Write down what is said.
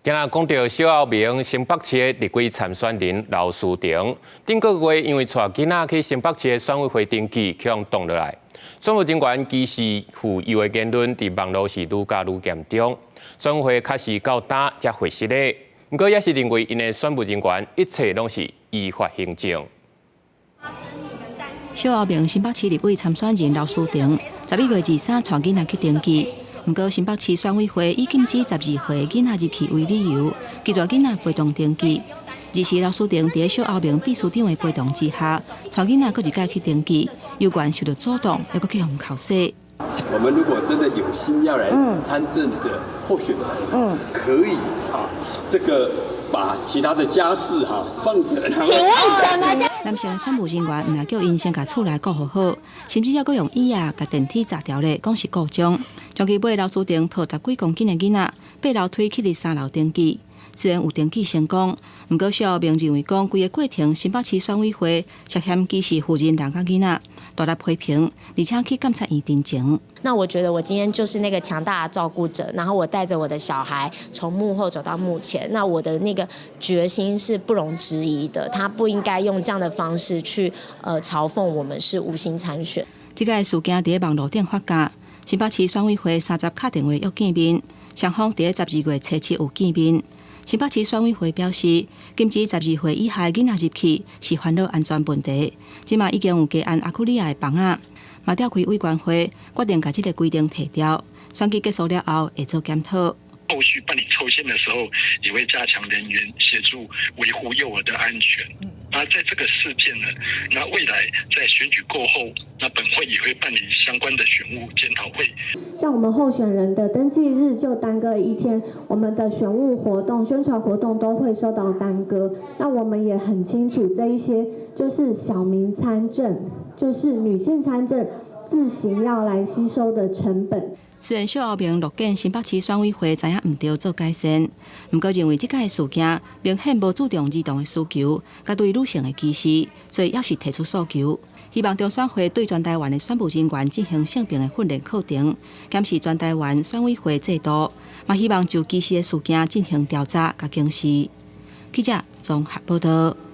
今仔讲到小澳明新北市的立委参选人刘思成，顶个月因为带囡仔去新北市的选委会登记，却用挡落来。选务人员歧视妇幼的言论，伫网络是愈加愈严重。选委会确实够胆才会失礼，不过也是认为因的选务人员一切拢是依法行政。小澳明新北市立委参选人刘思成，11月23带囡仔去登记。不过，新北市选委会以禁止12岁囡仔入去为理由，拒绝囡仔陪同登记。二是刘思成伫小澳明秘书长的陪同之下，带囡仔搁一届去登记，有关受到阻挡，还搁去互口舌。我们如果真的有心要来参政的候选人，可以这个把其他的家事放着，然后。男性的选务人员唔若叫因先甲厝内顾好，甚至还搁用椅甲电梯砸掉咧，讲是故障。将其尾刘思成抱10几公斤的囡仔，爬楼梯去伫3楼登记。虽然有登记成功，不过小澳明认为讲规个过程，新北市选委会涉嫌歧视妇人人甲囡仔，大力批评，而且去监察院定情。那我觉得我今天就是那个强大的照顾者，然后我带着我的小孩从幕后走到幕前，那我的那个决心是不容置疑的。他不应该用这样的方式去嘲讽我们是无心参选。这个事件伫网络顶发酵，新北市选委会30敲电话约见面，双方伫12月初7有见面。新北市选委会表示，禁止12岁以下囡仔入去是烦恼安全问题。即马已经有加安阿库利亚的房仔，嘛召开委员会决定把这个规定摕掉。选举结束了后会做检讨。后续办理抽签的时候，也会加强人员协助维护幼儿的安全。那在这个事件呢，那未来在选举过后，那本会也会办理相关的选务检讨会。像我们候选人的登记日就耽搁了1天，我们的选务活动、宣传活动都会受到耽搁。那我们也很清楚，这一些就是小民参政，就是女性参政自行要来吸收的成本。虽然小澳明录见新北市选委会知影唔对做改善，不过认为这个事件明显无注重儿童的需求，甲对女性的歧视，所以也是提出诉求，希望中选会对全台湾的选务人员进行性别的训练课程，检视全台湾选委会制度，嘛希望就歧视的事件进行调查甲警示。记者综合报道。